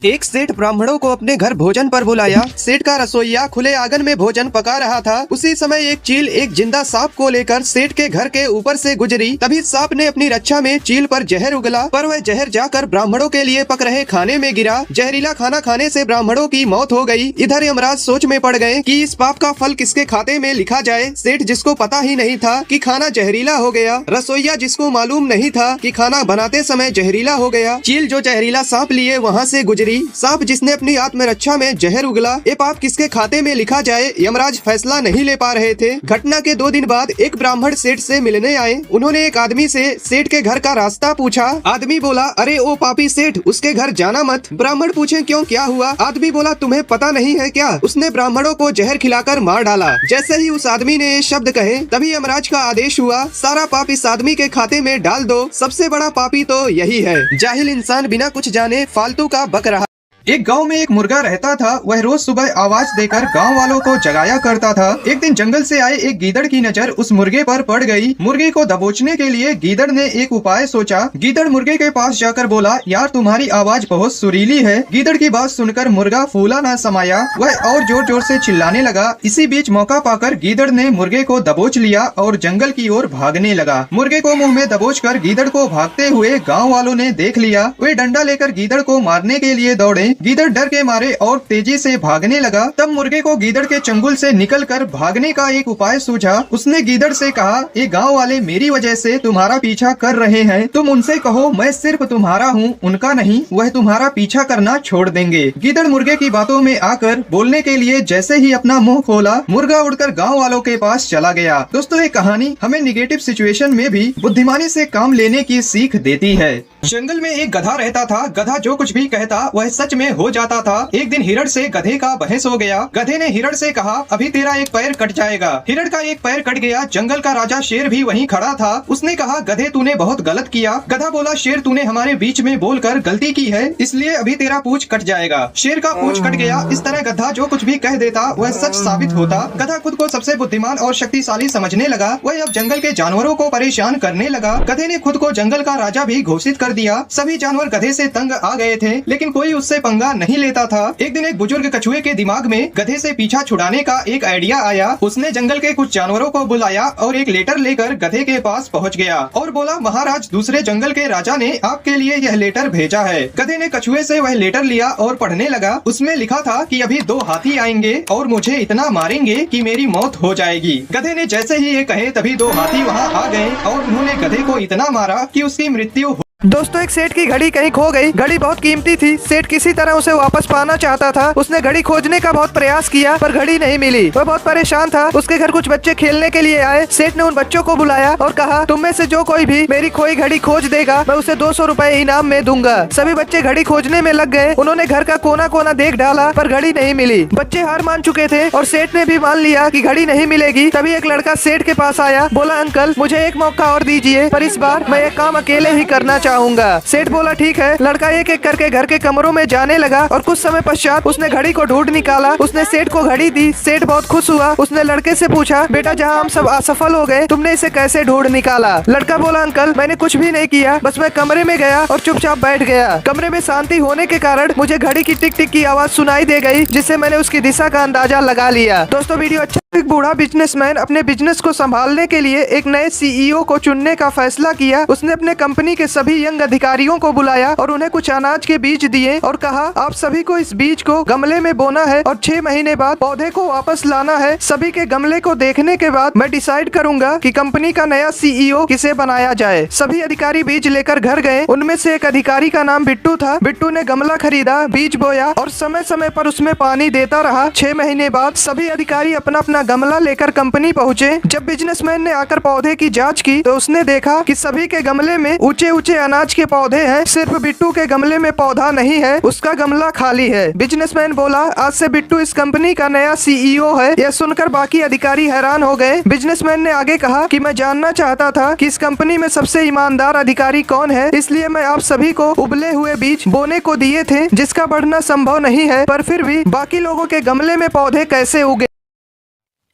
एक सेठ ब्राह्मणों को अपने घर भोजन पर बुलाया। सेठ का रसोइया खुले आंगन में भोजन पका रहा था। उसी समय एक चील एक जिंदा सांप को लेकर सेठ के घर के ऊपर से गुजरी। तभी सांप ने अपनी रक्षा में चील पर जहर उगला, पर वह जहर जाकर ब्राह्मणों के लिए पक रहे खाने में गिरा। जहरीला खाना खाने से ब्राह्मणों की मौत हो गई। इधर यमराज सोच में पड़ गए कि इस पाप का फल किसके खाते में लिखा जाए। सेठ जिसको पता ही नहीं था कि खाना जहरीला हो गया, रसोइया जिसको मालूम नहीं था कि खाना बनाते समय जहरीला हो गया, चील जो जहरीला सांप लिए वहाँ से गुजरी, सांप जिसने अपनी आत्मरक्षा में जहर उगला। ये पाप किसके खाते में लिखा जाए, यमराज फैसला नहीं ले पा रहे थे। घटना के 2 दिन बाद एक ब्राह्मण सेठ से मिलने आए। उन्होंने एक आदमी से सेठ के घर का रास्ता पूछा। आदमी बोला, अरे ओ पापी सेठ, उसके घर जाना मत। ब्राह्मण पूछे, क्यों, क्या हुआ? आदमी बोला, तुम्हें पता नहीं है क्या, उसने ब्राह्मणों को जहर खिलाकर मार डाला। जैसे ही उस आदमी ने ये शब्द कहे, तभी यमराज का आदेश हुआ, सारा पाप इस आदमी के खाते में डाल दो। सबसे बड़ा पापी तो यही है। जाहिल इंसान बिना कुछ जाने फालतू का बक रहा। एक गांव में एक मुर्गा रहता था। वह रोज सुबह आवाज देकर गांव वालों को जगाया करता था। एक दिन जंगल से आए एक गीदड़ की नजर उस मुर्गे पर पड़ गई। मुर्गे को दबोचने के लिए गीदड़ ने एक उपाय सोचा। गीदड़ मुर्गे के पास जाकर बोला, यार तुम्हारी आवाज बहुत सुरीली है। गीदड़ की बात सुनकर मुर्गा फूला न समाया, वह और जोर जोर से चिल्लाने लगा। इसी बीच मौका पाकर गीदड़ ने मुर्गे को दबोच लिया और जंगल की ओर भागने लगा। मुर्गे को मुंह में दबोच कर गीदड़ को भागते हुए गाँव वालों ने देख लिया। वे डंडा लेकर गीदड़ को मारने के लिए दौड़े। गीदड़ डर के मारे और तेजी से भागने लगा। तब मुर्गे को गीदड़ के चंगुल से निकलकर भागने का एक उपाय सूझा। उसने गीदड़ से कहा, ये गांव वाले मेरी वजह से तुम्हारा पीछा कर रहे हैं, तुम उनसे कहो मैं सिर्फ तुम्हारा हूँ, उनका नहीं, वह तुम्हारा पीछा करना छोड़ देंगे। गीदड़ मुर्गे की बातों में आकर बोलने के लिए जैसे ही अपना मुंह खोला, मुर्गा उड़कर गाँव वालों के पास चला गया। दोस्तों, ये कहानी हमें निगेटिव सिचुएशन में भी बुद्धिमानी से काम लेने की सीख देती है। जंगल में एक गधा रहता था। गधा जो कुछ भी कहता वह सच में हो जाता था। एक दिन हिरण से गधे का बहस हो गया। गधे ने हिरण से कहा, अभी तेरा एक पैर कट जाएगा। हिरण का एक पैर कट गया। जंगल का राजा शेर भी वहीं खड़ा था। उसने कहा, गधे तूने बहुत गलत किया। गधा बोला, शेर तूने हमारे बीच में बोलकर गलती की है, इसलिए अभी तेरा पूंछ कट जाएगा। शेर का पूंछ कट गया। इस तरह गधा जो कुछ भी कह देता वह सच साबित होता। गधा खुद को सबसे बुद्धिमान और शक्तिशाली समझने लगा। वह अब जंगल के जानवरों को परेशान करने लगा। गधे ने खुद को जंगल का राजा भी घोषित कर दिया। सभी जानवर गधे से तंग आ गए थे, लेकिन कोई उससे पंगा नहीं लेता था। एक दिन एक बुजुर्ग कछुए के दिमाग में गधे से पीछा छुड़ाने का एक आइडिया आया। उसने जंगल के कुछ जानवरों को बुलाया और एक लेटर लेकर गधे के पास पहुंच गया और बोला, महाराज, दूसरे जंगल के राजा ने आपके लिए यह लेटर भेजा है। गधे ने कछुए से वह लेटर लिया और पढ़ने लगा। उसमें लिखा था कि अभी 2 हाथी आएंगे और मुझे इतना मारेंगे कि मेरी मौत हो जाएगी। गधे ने जैसे ही ये कहे, तभी 2 हाथी वहाँ आ गए और उन्होंने गधे को इतना मारा कि उसकी मृत्यु। दोस्तों, एक सेठ की घड़ी कहीं खो गई। घड़ी बहुत कीमती थी। सेठ किसी तरह उसे वापस पाना चाहता था। उसने घड़ी खोजने का बहुत प्रयास किया, पर घड़ी नहीं मिली। वह बहुत परेशान था। उसके घर कुछ बच्चे खेलने के लिए आए। सेठ ने उन बच्चों को बुलाया और कहा, तुम में से जो कोई भी मेरी खोई घड़ी खोज देगा, मैं उसे 200 रुपए इनाम में दूंगा। सभी बच्चे घड़ी खोजने में लग गए। उन्होंने घर का कोना कोना देख डाला, पर घड़ी नहीं मिली। बच्चे हार मान चुके थे और सेठ ने भी मान लिया कि घड़ी नहीं मिलेगी। तभी एक लड़का सेठ के पास आया। बोला, अंकल, मुझे एक मौका और दीजिए, पर इस बार मैं ये काम अकेले ही करना चाहूंगा। सेठ बोला, ठीक है। लड़का एक एक करके घर के कमरों में जाने लगा और कुछ समय पश्चात उसने घड़ी को ढूंढ निकाला। उसने सेठ को घड़ी दी। सेठ बहुत खुश हुआ। उसने लड़के से पूछा, बेटा, जहाँ हम सब असफल हो गए, तुमने इसे कैसे ढूंढ निकाला? लड़का बोला, अंकल, मैंने कुछ भी नहीं किया, बस मैं कमरे में गया और चुपचाप बैठ गया। कमरे में शांति होने के कारण मुझे घड़ी की टिक टिक की आवाज सुनाई दे गई, जिससे मैंने उसकी दिशा का अंदाजा लगा लिया। दोस्तों, वीडियो अच्छा। एक बूढ़ा बिजनेसमैन अपने बिजनेस को संभालने के लिए एक नए सीईओ को चुनने का फैसला किया। उसने अपने कंपनी के सभी यंग अधिकारियों को बुलाया और उन्हें कुछ अनाज के बीज दिए और कहा, आप सभी को इस बीज को गमले में बोना है और 6 महीने बाद पौधे को वापस लाना है। सभी के गमले को देखने के बाद मैं डिसाइड करूंगा कि कंपनी का नया सीईओ किसे बनाया जाए। सभी अधिकारी बीज लेकर घर गए। उनमें से एक अधिकारी का नाम बिट्टू था। बिट्टू ने गमला खरीदा, बीज बोया और समय समय पर उसमें पानी देता रहा। 6 महीने बाद सभी अधिकारी अपना अपना गमला लेकर कंपनी पहुँचे। जब बिजनेसमैन ने आकर पौधे की जाँच की तो उसने देखा कि सभी के गमले में ऊंचे ऊंचे अनाज के पौधे हैं, सिर्फ बिट्टू के गमले में पौधा नहीं है, उसका गमला खाली है। बिजनेसमैन बोला, आज से बिट्टू इस कंपनी का नया सीईओ है। यह सुनकर बाकी अधिकारी हैरान हो गए। बिजनेसमैन ने आगे कहा कि मैं जानना चाहता था कि इस कंपनी में सबसे ईमानदार अधिकारी कौन है, इसलिए मैं आप सभी को उबले हुए बीज बोने को दिए थे, जिसका बढ़ना संभव नहीं है, पर फिर भी बाकी लोगों के गमले में पौधे कैसे उगे?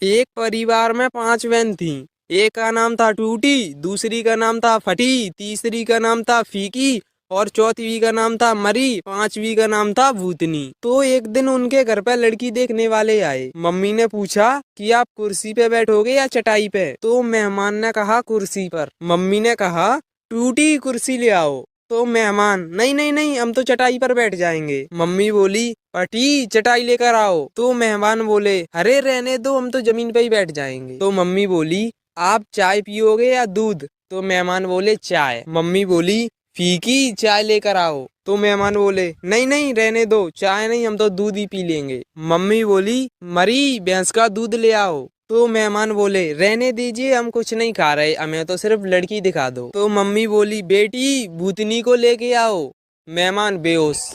एक परिवार में 5 बहन थी। एक का नाम था टूटी, दूसरी का नाम था फटी, तीसरी का नाम था फीकी और चौथी का नाम था मरी, पांचवी का नाम था भूतनी। तो एक दिन उनके घर पे लड़की देखने वाले आए। मम्मी ने पूछा कि आप कुर्सी पे बैठोगे या चटाई पे? तो मेहमान ने कहा कुर्सी पर। मम्मी ने कहा टूटी कुर्सी ले आओ। तो मेहमान नहीं नहीं नहीं, हम तो चटाई पर बैठ जाएंगे। मम्मी बोली पटी चटाई लेकर आओ। तो मेहमान बोले अरे रहने दो, हम तो जमीन पे ही बैठ जाएंगे। तो मम्मी बोली आप चाय पियोगे या दूध? तो मेहमान बोले चाय। मम्मी बोली फीकी चाय लेकर आओ। तो मेहमान बोले नहीं नहीं रहने दो, चाय नहीं, हम तो दूध ही पी लेंगे। मम्मी बोली मरी भैंस का दूध ले आओ। तो मेहमान बोले रहने दीजिए, हम कुछ नहीं खा रहे, हमें तो सिर्फ लड़की दिखा दो। तो मम्मी बोली बेटी भूतनी को लेके आओ। मेहमान बेहोश।